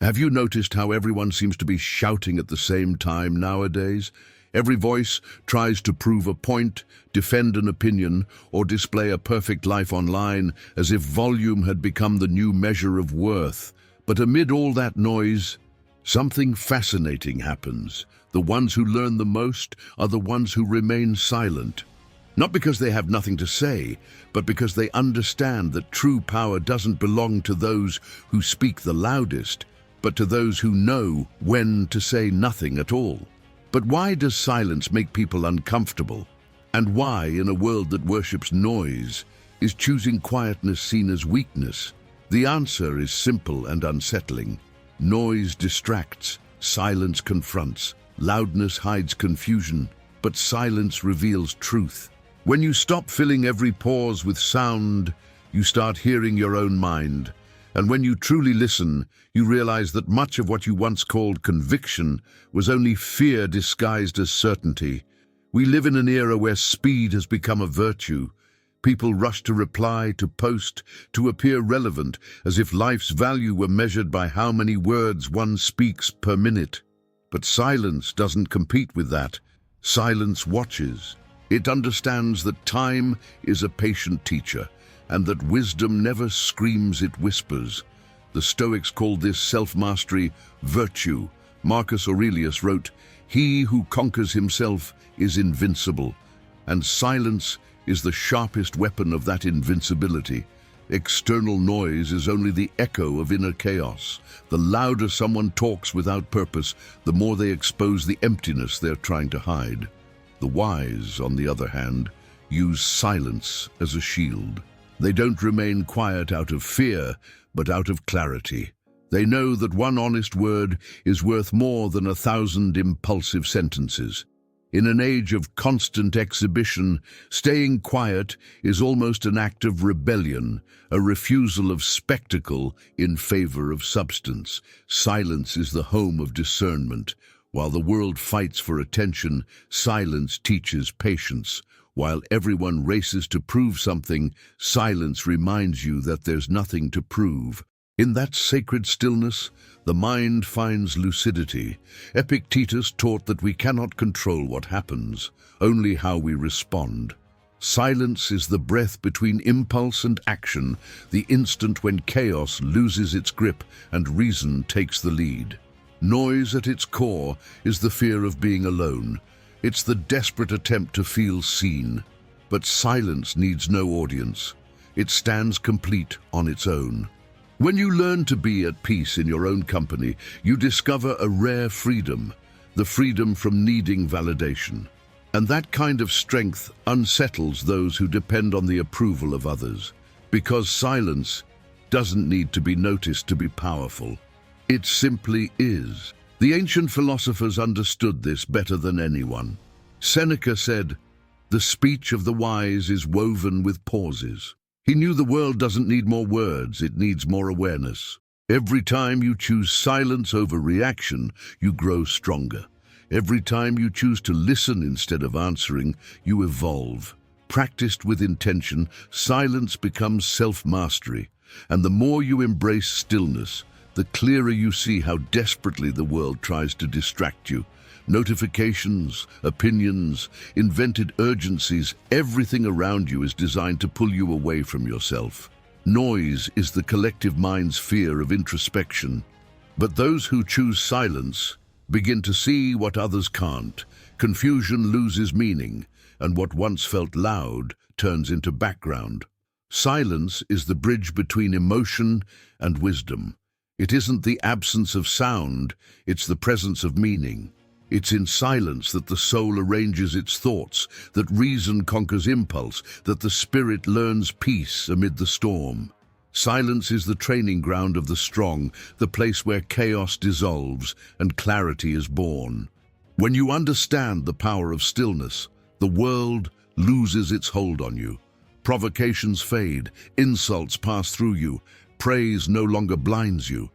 Have you noticed how everyone seems to be shouting at the same time nowadays? Every voice tries to prove a point, defend an opinion, or display a perfect life online, as if volume had become the new measure of worth. But amid all that noise, something fascinating happens. The ones who learn the most are the ones who remain silent. Not because they have nothing to say, but because they understand that true power doesn't belong to those who speak the loudest, but to those who know when to say nothing at all. But why does silence make people uncomfortable? And why, in a world that worships noise, is choosing quietness seen as weakness? The answer is simple and unsettling. Noise distracts, silence confronts, loudness hides confusion, but silence reveals truth. When you stop filling every pause with sound, you start hearing your own mind. And when you truly listen, you realize that much of what you once called conviction was only fear disguised as certainty. We live in an era where speed has become a virtue. People rush to reply, to post, to appear relevant, as if life's value were measured by how many words one speaks per minute. But silence doesn't compete with that. Silence watches. It understands that time is a patient teacher, and that wisdom never screams, it whispers. The Stoics called this self-mastery virtue. Marcus Aurelius wrote, "He who conquers himself is invincible," and silence is the sharpest weapon of that invincibility. External noise is only the echo of inner chaos. The louder someone talks without purpose, the more they expose the emptiness they're trying to hide. The wise, on the other hand, use silence as a shield. They don't remain quiet out of fear, but out of clarity. They know that one honest word is worth more than 1,000 impulsive sentences. In an age of constant exhibition, staying quiet is almost an act of rebellion, a refusal of spectacle in favor of substance. Silence is the home of discernment. While the world fights for attention, silence teaches patience. While everyone races to prove something, silence reminds you that there's nothing to prove. In that sacred stillness, the mind finds lucidity. Epictetus taught that we cannot control what happens, only how we respond. Silence is the breath between impulse and action, the instant when chaos loses its grip and reason takes the lead. Noise at its core is the fear of being alone. It's the desperate attempt to feel seen. But silence needs no audience. It stands complete on its own. When you learn to be at peace in your own company, you discover a rare freedom, the freedom from needing validation. And that kind of strength unsettles those who depend on the approval of others, because silence doesn't need to be noticed to be powerful. It simply is. The ancient philosophers understood this better than anyone. Seneca said, "The speech of the wise is woven with pauses." He knew the world doesn't need more words, it needs more awareness. Every time you choose silence over reaction, you grow stronger. Every time you choose to listen instead of answering, you evolve. Practiced with intention, silence becomes self-mastery. And the more you embrace stillness, the clearer you see how desperately the world tries to distract you. Notifications, opinions, invented urgencies, everything around you is designed to pull you away from yourself. Noise is the collective mind's fear of introspection. But those who choose silence begin to see what others can't. Confusion loses meaning, and what once felt loud turns into background. Silence is the bridge between emotion and wisdom. It isn't the absence of sound, it's the presence of meaning. It's in silence that the soul arranges its thoughts, that reason conquers impulse, that the spirit learns peace amid the storm. Silence is the training ground of the strong, the place where chaos dissolves and clarity is born. When you understand the power of stillness, the world loses its hold on you. Provocations fade, insults pass through you, praise no longer blinds you.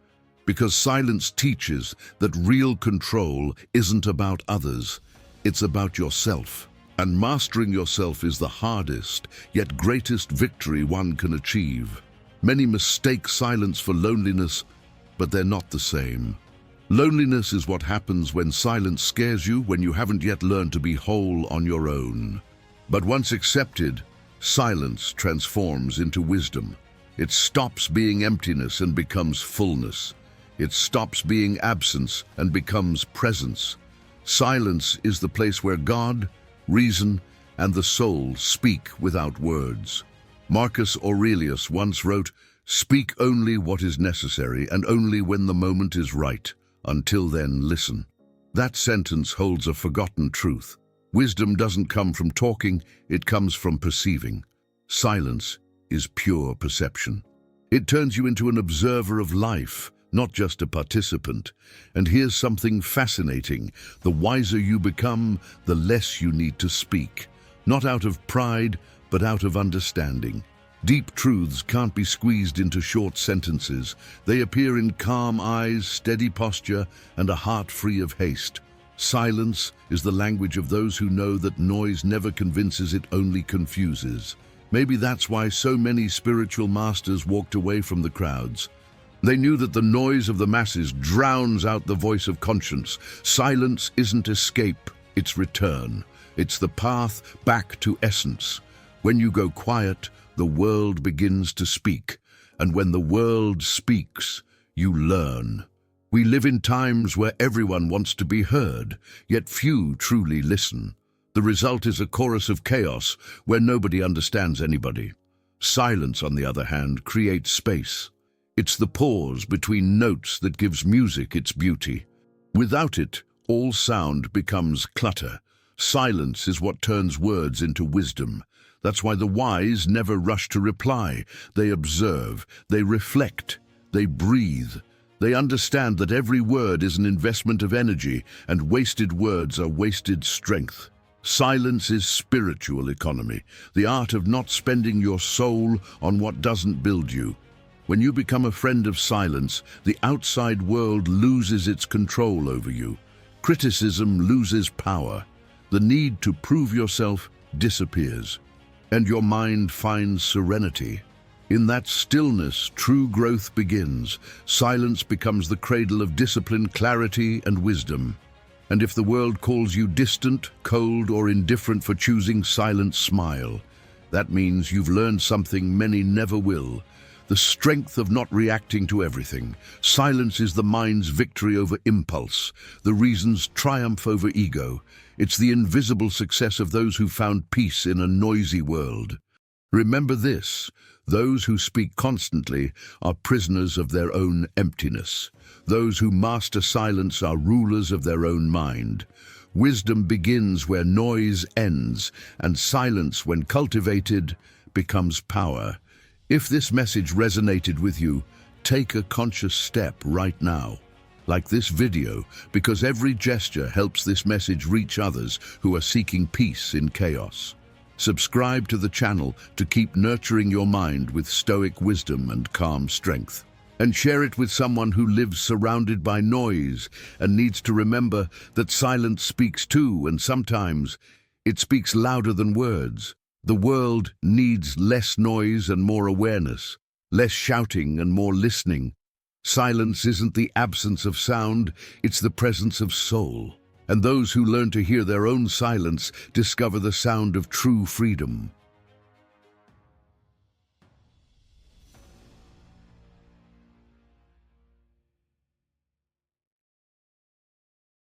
Because silence teaches that real control isn't about others, it's about yourself. And mastering yourself is the hardest, yet greatest victory one can achieve. Many mistake silence for loneliness, but they're not the same. Loneliness is what happens when silence scares you, when you haven't yet learned to be whole on your own. But once accepted, silence transforms into wisdom. It stops being emptiness and becomes fullness. It stops being absence and becomes presence. Silence is the place where God, reason, and the soul speak without words. Marcus Aurelius once wrote, "Speak only what is necessary and only when the moment is right. Until then, listen." That sentence holds a forgotten truth. Wisdom doesn't come from talking, it comes from perceiving. Silence is pure perception. It turns you into an observer of life, not just a participant. And here's something fascinating. The wiser you become, the less you need to speak. Not out of pride, but out of understanding. Deep truths can't be squeezed into short sentences. They appear in calm eyes, steady posture, and a heart free of haste. Silence is the language of those who know that noise never convinces, it only confuses. Maybe that's why so many spiritual masters walked away from the crowds. They knew that the noise of the masses drowns out the voice of conscience. Silence isn't escape, it's return. It's the path back to essence. When you go quiet, the world begins to speak, and when the world speaks, you learn. We live in times where everyone wants to be heard, yet few truly listen. The result is a chorus of chaos where nobody understands anybody. Silence, on the other hand, creates space. It's the pause between notes that gives music its beauty. Without it, all sound becomes clutter. Silence is what turns words into wisdom. That's why the wise never rush to reply. They observe, they reflect, they breathe. They understand that every word is an investment of energy, and wasted words are wasted strength. Silence is spiritual economy, the art of not spending your soul on what doesn't build you. When you become a friend of silence, the outside world loses its control over you. Criticism loses power. The need to prove yourself disappears. And your mind finds serenity. In that stillness, true growth begins. Silence becomes the cradle of discipline, clarity, and wisdom. And if the world calls you distant, cold, or indifferent for choosing silence, smile. That means you've learned something many never will. The strength of not reacting to everything. Silence is the mind's victory over impulse, the reason's triumph over ego. It's the invisible success of those who found peace in a noisy world. Remember this, those who speak constantly are prisoners of their own emptiness. Those who master silence are rulers of their own mind. Wisdom begins where noise ends, and silence, when cultivated, becomes power. If this message resonated with you, take a conscious step right now. Like this video, because every gesture helps this message reach others who are seeking peace in chaos. Subscribe to the channel to keep nurturing your mind with Stoic wisdom and calm strength. And share it with someone who lives surrounded by noise and needs to remember that silence speaks too, and sometimes it speaks louder than words. The world needs less noise and more awareness, less shouting and more listening. Silence isn't the absence of sound, it's the presence of soul. And those who learn to hear their own silence discover the sound of true freedom.